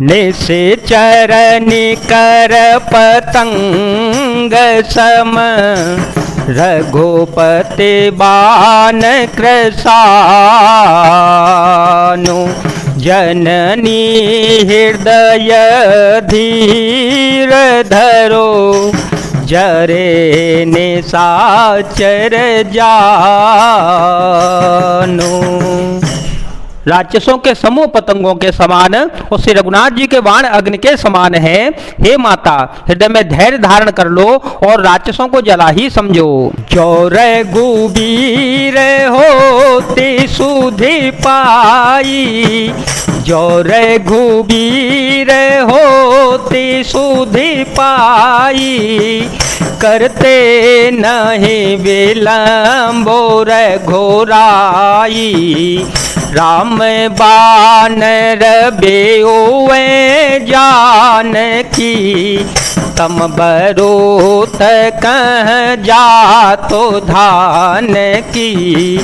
निश्चर निकर पतंग सम रघुपति बाण कृशानु जननी हृदय धीर धरो जरे निशाचर जानु। राक्षसों के समूह पतंगों के समान और श्री रघुनाथ जी के बाण अग्नि के समान है। हे माता, हृदय में धैर्य धारण कर लो और राक्षसों को जला ही समझो। जो रघुबीर होती सुधि पाई, जो रघुबीर होती सुधि पाई, करते नहीं विलंबो रघुराई। राम बानर बेओवे जानकी, तम बरोत कह जातो धान की।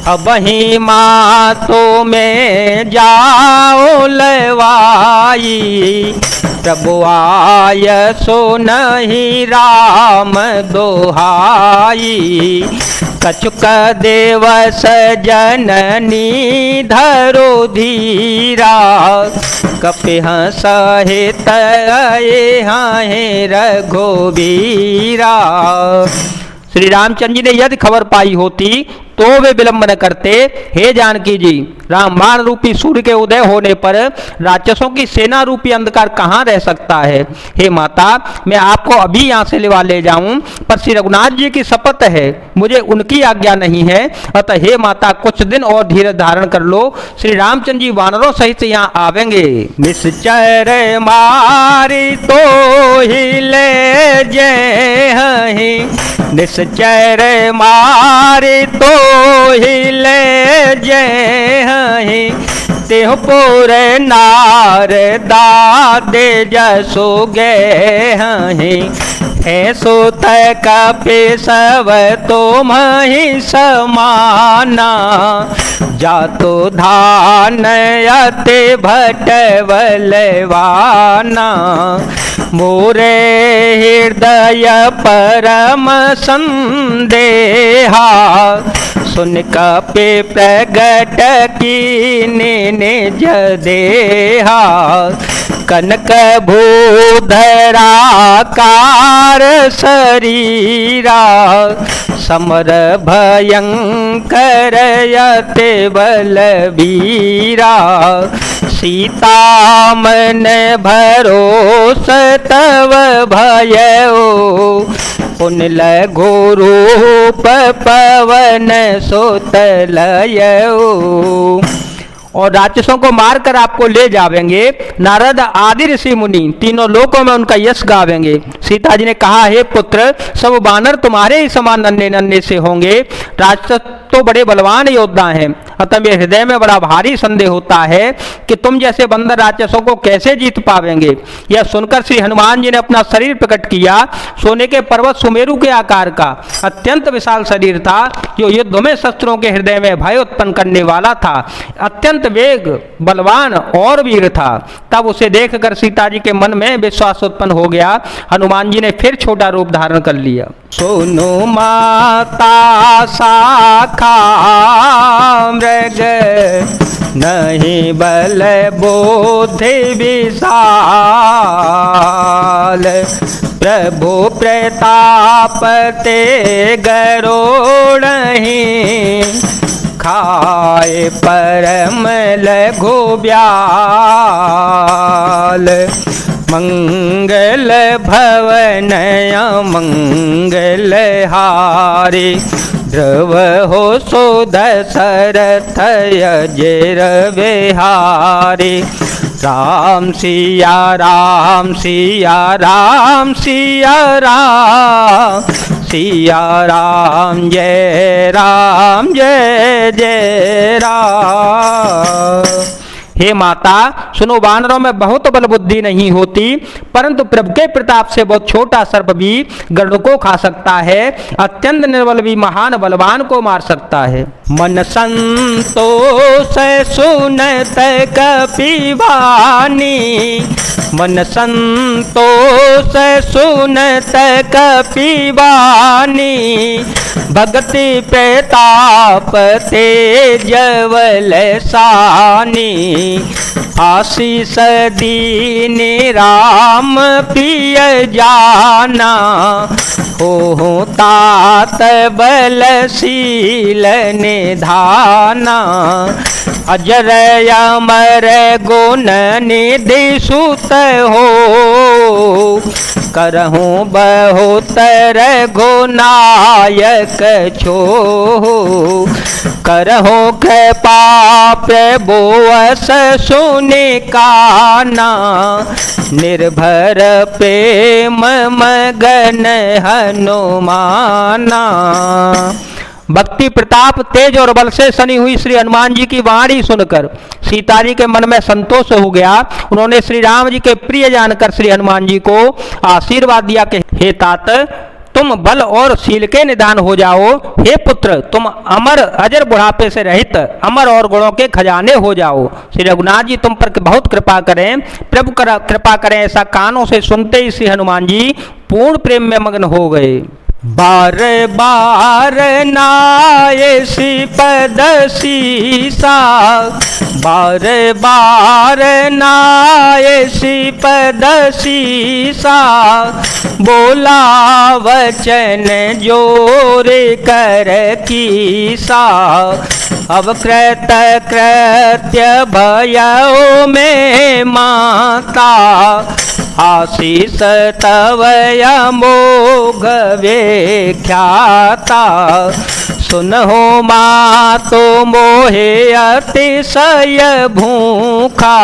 अब ही मातो में जाओ लवाई, प्रभु आय सो नहीं राम दोहाई। कछुक देवस जननी धरो धीरा, कपिह सहित आए हैं रघुबीरा। श्री रामचंद्र जी ने यदि खबर पाई होती तो वे विलंब न करते। हे जानकी जी, रामबाण रूपी सूर्य के उदय होने पर राक्षसों की सेना रूपी अंधकार कहाँ रह सकता है। हे माता, मैं आपको अभी यहाँ से लिवा ले जाऊं, पर श्री रघुनाथ जी की शपथ है, मुझे उनकी आज्ञा नहीं है। अतः हे माता, कुछ दिन और धीरज धारण कर लो, श्री रामचंद्र जी वानरों सहित यहाँ आवेंगे। निश्चर मारी तो हिले जय, निश्चर मारी तो हिले जय, तेह पुर नार दादे जसो गे है। सुत कपिसव तो मही समाना, जातो धान अति भटवलवाना। मोरे हृदय परम संदेहा, सुन कपि प्रगट कीने निज देहा। कनक भूधराकार शरीरा, समर भयंकर यते बलबीरा। सीता मन भरोस तव भयओ, पुन लघु रूप पवन सुत लयओ। और राक्षसों को मारकर आपको ले जावेंगे। नारद आदि ऋषि मुनि तीनों लोकों में उनका यश गावेंगे। सीता जी ने कहा, हे पुत्र, सब बानर तुम्हारे ही समान नन्हे नन्हे से होंगे। राक्षस तो बड़े बलवान योद्धा हैं, अतः मेरे हृदय में बड़ा भारी संदेह होता है कि तुम जैसे बंदर राक्षसों को कैसे जीत पावेंगे। यह सुनकर श्री हनुमान जी ने अपना शरीर प्रकट किया। सोने के पर्वत सुमेरु के आकार का अत्यंत विशाल शरीर था, जो युद्ध में शस्त्रों के हृदय में भय उत्पन्न करने वाला था। अत्यंत वेग, बलवान और वीर था। तब उसे देखकर सीता जी के मन में विश्वास उत्पन्न हो गया। हनुमान जी ने फिर छोटा रूप धारण कर लिया। सोनो माता शाखा मृग, नहीं बल बोधि विशाल। प्रभु प्रताप ते गरुड़हि, खाए परम लघु ब्याल। मंगल भवन मंगल हारे, ध्रुव हो सो दशरथ अजर बिहारी। राम सिया राम सिया राम सिया राम, सिया राम जय जय राम। हे माता सुनो, वानरों में बहुत बल बुद्धि नहीं होती, परंतु प्रभु के प्रताप से बहुत छोटा सर्प भी गरुड़ को खा सकता है, अत्यंत निर्बल भी महान बलवान को मार सकता है। मन संतोष सुनत कपिवानी, मन संतोष सुनत कपिवानी, भक्ति प्रताप तेजवल सानी, आशीष दीन राम प्रिय जाना, हो तात बलशील निधाना, अजर अमर गुण निधि सुत हो, करहूँ बहुत रघुनायक छो, करहूँ कृपा प्रभु अस सुनि काना, निर्भर प्रेम मगन हनुमाना। भक्ति प्रताप तेज और बल से सनी हुई श्री हनुमान जी की वाणी सुनकर सीता जी के मन में संतोष हो गया। उन्होंने श्री राम जी के प्रिय जानकर श्री हनुमान जी को आशीर्वाद दिया कि हे तात, तुम बल और शील के निदान हो जाओ। हे पुत्र, तुम अमर अजर बुढ़ापे से रहित अमर और गुणों के खजाने हो जाओ। श्री रघुनाथ जी तुम पर बहुत कृपा करें, प्रभु कृपा करें। ऐसा कानों से सुनते ही श्री हनुमान जी पूर्ण प्रेम में मग्न हो गए। बार बार नाये श्रीपद शीसा, बार बार नाये श्रीपद शीसा, बोला वचन जोर कर कीसा, अब कृत कृत्य भयो में माता, आशीष तव अमोघ व्याख्याता, सुनहो मातो मोहे अतिशय भूखा,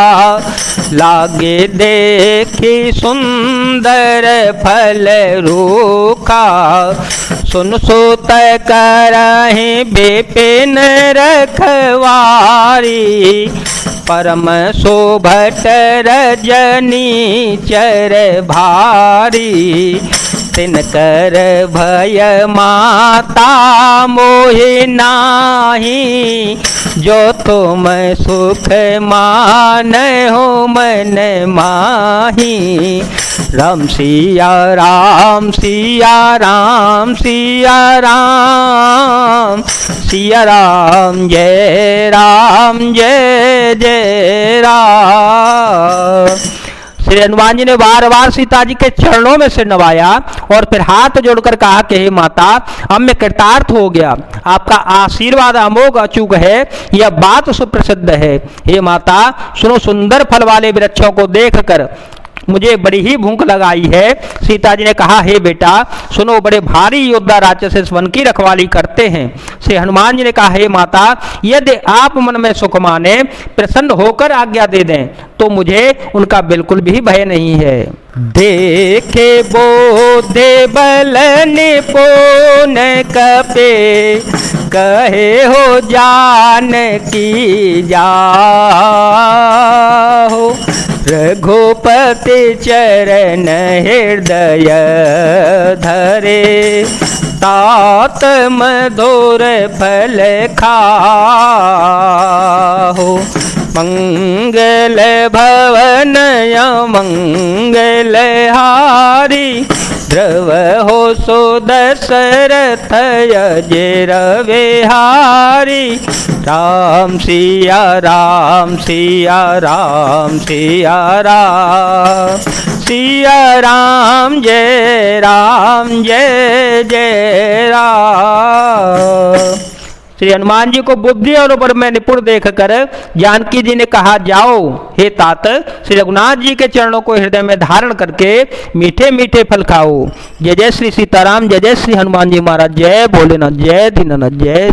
लागे देखी सुंदर फल रूखा, सुन सुत करहि विपिन रखवारी, परम शोभट रजनी चर भारी, तिनकर भय माता मोहि नाही, जो तुम सुख मान हो मन माही। राम सिया राम सिया राम सिया राम, सिया राम जय जय राम। श्री हनुमान जी ने बार बार सीता जी के चरणों में सिर नवाया और फिर हाथ जोड़कर कहा कि हे माता, अब मैं कृतार्थ हो गया, आपका आशीर्वाद अमोघ अचूक है, यह बात सुप्रसिद्ध है। हे माता सुनो, सुंदर फल वाले वृक्षों को देखकर मुझे बड़ी ही भूख लगाई है। सीता जी ने कहा, हे बेटा सुनो, बड़े भारी योद्धा राक्षस इस वन की रखवाली करते हैं। श्री हनुमान जी ने कहा, हे माता, यदि आप मन में सुख माने, प्रसन्न होकर आज्ञा दे दें, तो मुझे उनका बिल्कुल भी भय नहीं है। देखे बोधे बल निपुण कपे, कहे हो जान की जाहो, रघुपति चरण हृदय धरे, तात मधुर फल खाहो, मंगल भवन मंगल हारी, ध्रुव हो सो दशरथ अजर विहारी, राम सिया राम सिया राम सिया राम, सिया राम जय जय राम। श्री हनुमान जी को बुद्धि और बल में निपुण देखकर जानकी जी ने कहा, जाओ हे तात, श्री रघुनाथ जी के चरणों को हृदय में धारण करके मीठे मीठे फल खाओ। जय जय श्री सीताराम, जय जय श्री हनुमान जी महाराज, जय भोलेनाथ, जय दीनानाथ, जय